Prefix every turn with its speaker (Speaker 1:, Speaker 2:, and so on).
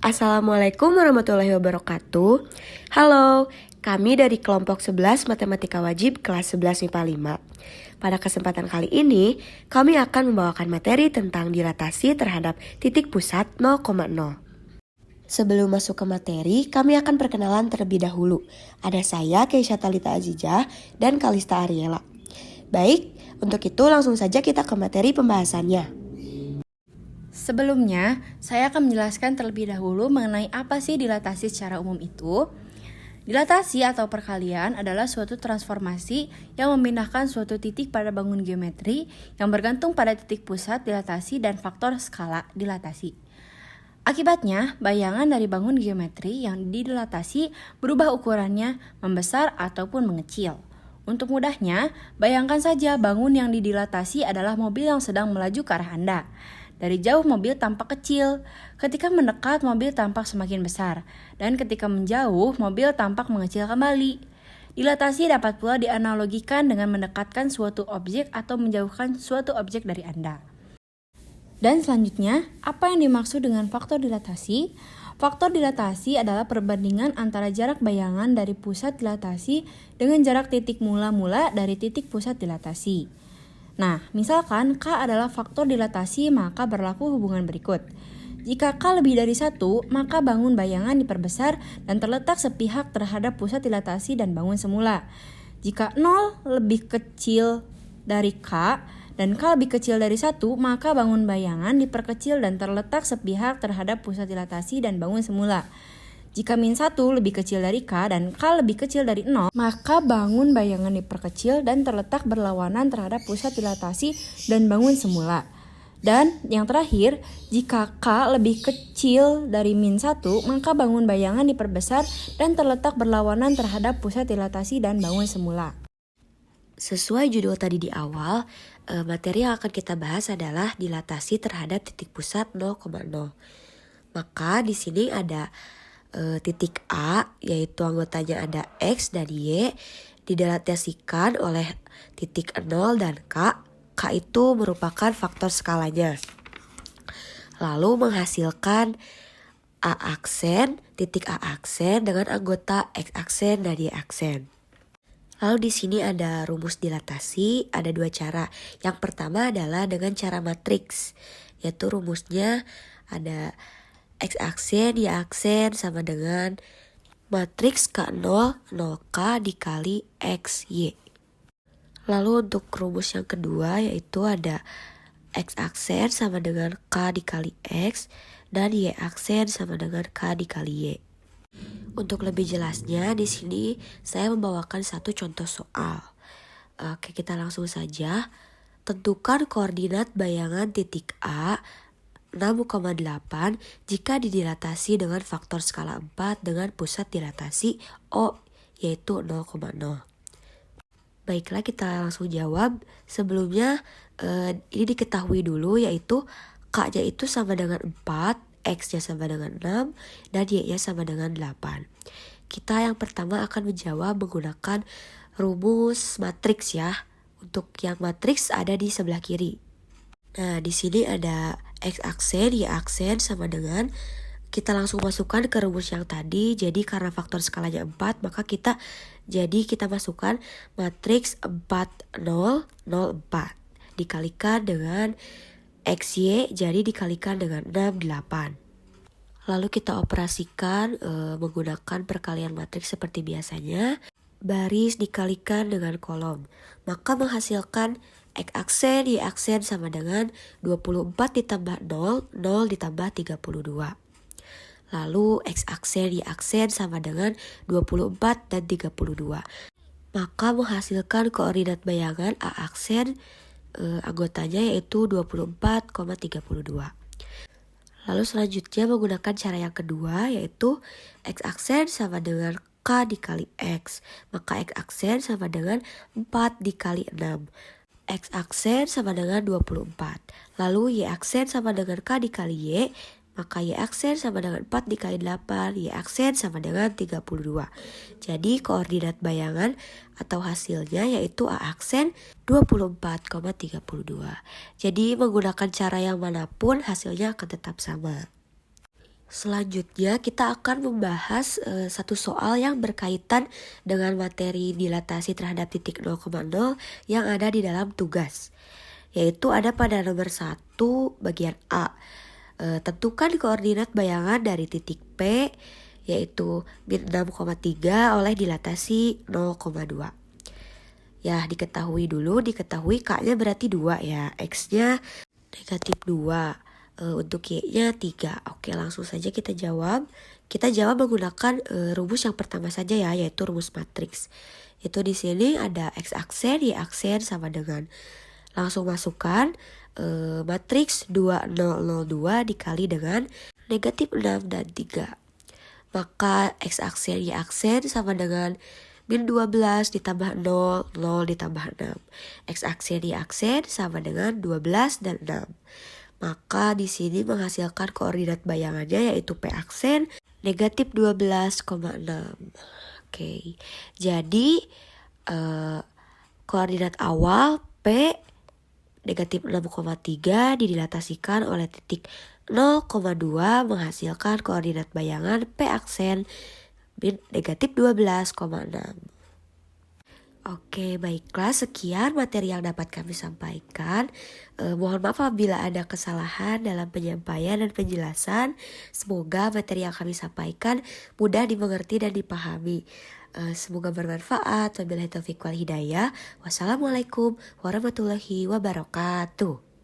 Speaker 1: Assalamualaikum warahmatullahi wabarakatuh. Halo, kami dari kelompok 11 Matematika Wajib kelas 11 MIPA 5. Pada kesempatan kali ini, kami akan membawakan materi tentang dilatasi terhadap titik pusat 0,0. Sebelum masuk ke materi, kami akan perkenalan terlebih dahulu. Ada saya, Keisha Talita Azizah, dan Kalista Ariela. Baik, untuk itu langsung saja kita ke materi pembahasannya.
Speaker 2: Sebelumnya, saya akan menjelaskan terlebih dahulu mengenai apa sih dilatasi secara umum itu. Dilatasi atau perkalian adalah suatu transformasi yang memindahkan suatu titik pada bangun geometri yang bergantung pada titik pusat dilatasi dan faktor skala dilatasi. Akibatnya, bayangan dari bangun geometri yang didilatasi berubah ukurannya membesar ataupun mengecil. Untuk mudahnya, bayangkan saja bangun yang didilatasi adalah mobil yang sedang melaju ke arah Anda. Dari jauh mobil tampak kecil, ketika mendekat mobil tampak semakin besar, dan ketika menjauh mobil tampak mengecil kembali. Dilatasi dapat pula dianalogikan dengan mendekatkan suatu objek atau menjauhkan suatu objek dari Anda. Dan selanjutnya, apa yang dimaksud dengan faktor dilatasi? Faktor dilatasi adalah perbandingan antara jarak bayangan dari pusat dilatasi dengan jarak titik mula-mula dari titik pusat dilatasi. Nah, misalkan K adalah faktor dilatasi, maka berlaku hubungan berikut. Jika K lebih dari 1, maka bangun bayangan diperbesar dan terletak sepihak terhadap pusat dilatasi dan bangun semula. Jika 0 lebih kecil dari K dan K lebih kecil dari 1, maka bangun bayangan diperkecil dan terletak sepihak terhadap pusat dilatasi dan bangun semula. Jika min 1 lebih kecil dari K dan K lebih kecil dari 0, maka bangun bayangan diperkecil dan terletak berlawanan terhadap pusat dilatasi dan bangun semula. Dan yang terakhir, jika K lebih kecil dari min 1, maka bangun bayangan diperbesar dan terletak berlawanan terhadap pusat dilatasi dan bangun semula.
Speaker 1: Sesuai judul tadi di awal, materi yang akan kita bahas adalah dilatasi terhadap titik pusat 0,0. Maka di sini ada titik A, yaitu anggotanya ada X dan Y, didilatasikan oleh titik 0 dan K. K itu merupakan faktor skalanya. Lalu menghasilkan A aksen, titik A aksen dengan anggota X aksen dan Y aksen. Lalu di sini ada rumus dilatasi, ada dua cara. Yang pertama adalah dengan cara matriks, yaitu rumusnya ada X aksen, Y aksen sama dengan matriks K0, 0K dikali X, Y. Lalu untuk rumus yang kedua yaitu ada X aksen sama dengan K dikali X dan Y aksen sama dengan K dikali Y. Untuk lebih jelasnya di sini saya membawakan satu contoh soal. Oke, kita langsung saja. Tentukan koordinat bayangan titik A 6,8 jika didilatasi dengan faktor skala 4 dengan pusat dilatasi O yaitu 0,0. Baiklah, kita langsung jawab. Sebelumnya ini diketahui dulu yaitu K-nya itu sama dengan 4, X-nya sama dengan 6, dan Y-nya sama dengan 8. Kita yang pertama akan menjawab menggunakan rumus matriks ya. Untuk yang matriks ada di sebelah kiri. Nah, di sini ada X aksen, Y aksen sama dengan, kita langsung masukkan ke rumus yang tadi. Jadi karena faktor skalanya 4, maka kita masukkan matriks 4, 0, 0, 4 dikalikan dengan XY, jadi dikalikan dengan 6, 8. Lalu kita operasikan menggunakan perkalian matriks seperti biasanya. Baris dikalikan dengan kolom. Maka menghasilkan X aksen, Y aksen sama dengan 24 ditambah 0, 0 ditambah 32. Lalu X aksen, Y aksen sama dengan 24 dan 32. Maka menghasilkan koordinat bayangan A aksen, anggotanya yaitu 24,32. Lalu selanjutnya menggunakan cara yang kedua yaitu X aksen sama dengan K dikali X. Maka X aksen sama dengan 4 dikali 6. X aksen sama dengan 24. Lalu Y aksen sama dengan K dikali Y. Maka Y aksen sama dengan 4 dikali 8, Y aksen sama dengan 32. Jadi koordinat bayangan atau hasilnya yaitu A aksen 24,32. Jadi menggunakan cara yang manapun hasilnya akan tetap sama. Selanjutnya kita akan membahas satu soal yang berkaitan dengan materi dilatasi terhadap titik 0,0 yang ada di dalam tugas. Yaitu ada pada nomor 1 bagian A. Tentukan koordinat bayangan dari titik P yaitu min 6,3 oleh dilatasi 0,2. Ya, diketahui K-nya berarti 2 ya, X-nya negatif 2. Untuk Y-nya 3. Oke, langsung saja kita jawab. Kita jawab menggunakan rumus yang pertama saja ya, yaitu rumus matriks. Itu di sini ada X aksen, Y aksen sama dengan. Langsung masukkan matriks 2002 dikali dengan negatif 6 dan 3. Maka X aksen, Y aksen sama dengan min 12 ditambah 0, 0 ditambah 6. X aksen, Y aksen sama dengan 12 dan 6. Maka di sini menghasilkan koordinat bayangannya yaitu P aksen negatif 12,6. Oke, jadi koordinat awal P negatif 6,3 didilatasikan oleh titik 0,2 menghasilkan koordinat bayangan P aksen negatif 12,6. Oke, baiklah, sekian materi yang dapat kami sampaikan. Mohon maaf apabila ada kesalahan dalam penyampaian dan penjelasan. Semoga materi yang kami sampaikan mudah dimengerti dan dipahami. Semoga bermanfaat. Wabillahi taufiq wal hidayah. Wassalamualaikum warahmatullahi wabarakatuh.